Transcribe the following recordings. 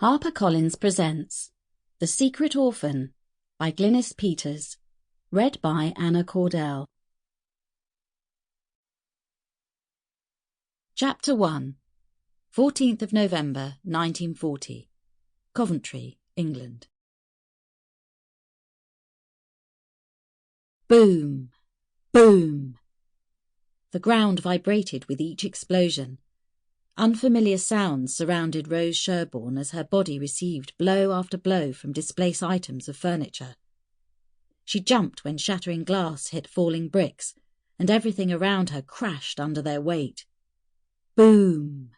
HarperCollins presents The Secret Orphan by Glynis Peters, read by Anna Cordell. Chapter 1. 14th of November, 1940. Coventry, England. Boom! Boom! The ground vibrated with each explosion. Unfamiliar sounds surrounded Rose Sherbourne as her body received blow after blow from displaced items of furniture. She jumped when shattering glass hit falling bricks, and everything around her crashed under their weight. Boom!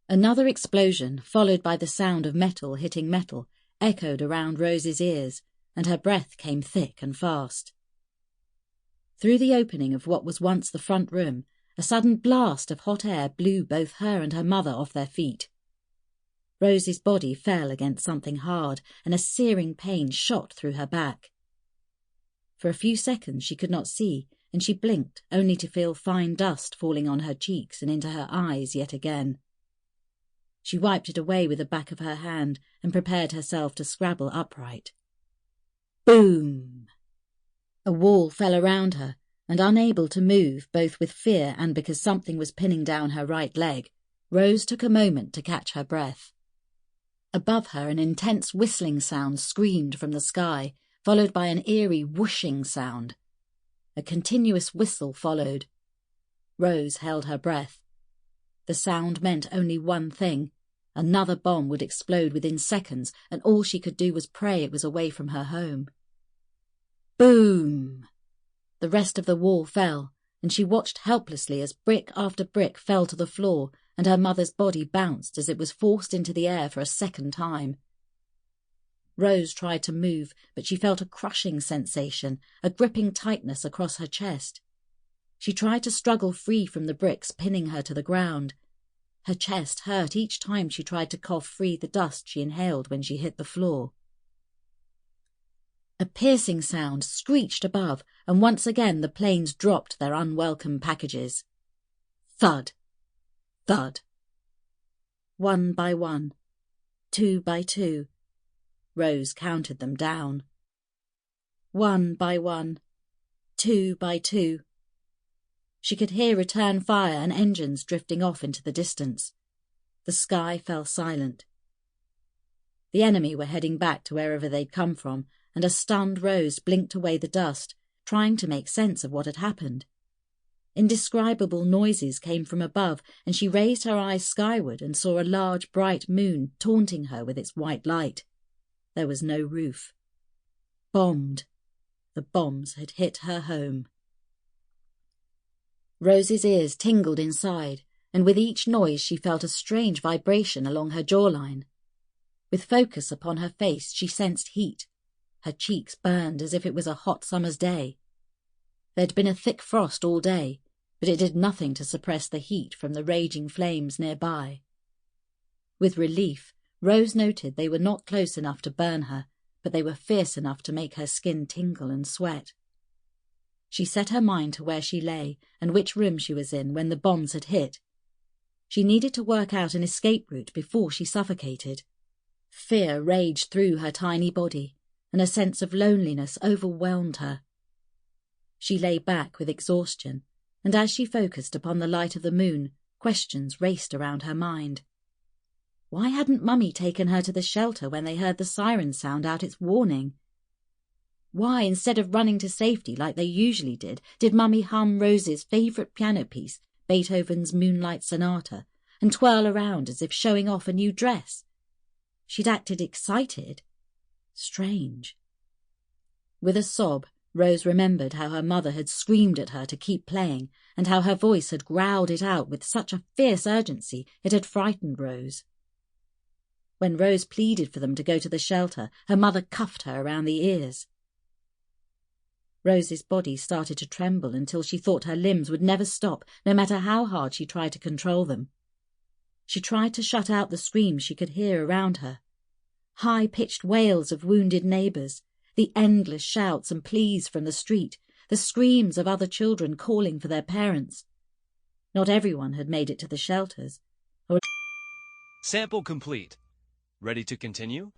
Another explosion, followed by the sound of metal hitting metal, echoed around Rose's ears, and her breath came thick and fast. Through the opening of what was once the front room, a sudden blast of hot air blew both her and her mother off their feet. Rose's body fell against something hard, and a searing pain shot through her back. For a few seconds she could not see, and she blinked only to feel fine dust falling on her cheeks and into her eyes yet again. She wiped it away with the back of her hand and prepared herself to scrabble upright. Boom! A wall fell around her, and unable to move, both with fear and because something was pinning down her right leg, Rose took a moment to catch her breath. Above her an intense whistling sound screamed from the sky, followed by an eerie whooshing sound. A continuous whistle followed. Rose held her breath. The sound meant only one thing. Another bomb would explode within seconds, and all she could do was pray it was away from her home. Boom! The rest of the wall fell, and she watched helplessly as brick after brick fell to the floor, and her mother's body bounced as it was forced into the air for a second time. Rose tried to move, but she felt a crushing sensation, a gripping tightness across her chest. She tried to struggle free from the bricks pinning her to the ground. Her chest hurt each time she tried to cough free the dust she inhaled when she hit the floor. A piercing sound screeched above, and once again the planes dropped their unwelcome packages. Thud! Thud! 1 by 1, 2 by 2. Rose counted them down. 1 by 1, 2 by 2. She could hear return fire and engines drifting off into the distance. The sky fell silent. The enemy were heading back to wherever they'd come from, and a stunned Rose blinked away the dust, trying to make sense of what had happened. Indescribable noises came from above, and she raised her eyes skyward and saw a large bright moon taunting her with its white light. There was no roof. Bombed. The bombs had hit her home. Rose's ears tingled inside, and with each noise she felt a strange vibration along her jawline. With focus upon her face she sensed heat. Her cheeks burned as if it was a hot summer's day. There'd been a thick frost all day, but it did nothing to suppress the heat from the raging flames nearby. With relief, Rose noted they were not close enough to burn her, but they were fierce enough to make her skin tingle and sweat. She set her mind to where she lay and which room she was in when the bombs had hit. She needed to work out an escape route before she suffocated. Fear raged through her tiny body, and a sense of loneliness overwhelmed her. She lay back with exhaustion, and as she focused upon the light of the moon, questions raced around her mind. Why hadn't Mummy taken her to the shelter when they heard the siren sound out its warning? Why, instead of running to safety like they usually did Mummy hum Rose's favourite piano piece, Beethoven's Moonlight Sonata, and twirl around as if showing off a new dress? She'd acted excited. Strange. With a sob, Rose remembered how her mother had screamed at her to keep playing, and how her voice had growled it out with such a fierce urgency it had frightened Rose. When Rose pleaded for them to go to the shelter, her mother cuffed her around the ears. Rose's body started to tremble until she thought her limbs would never stop, no matter how hard she tried to control them. She tried to shut out the screams she could hear around her. High-pitched wails of wounded neighbours, the endless shouts and pleas from the street, the screams of other children calling for their parents. Not everyone had made it to the shelters. Sample complete. Ready to continue?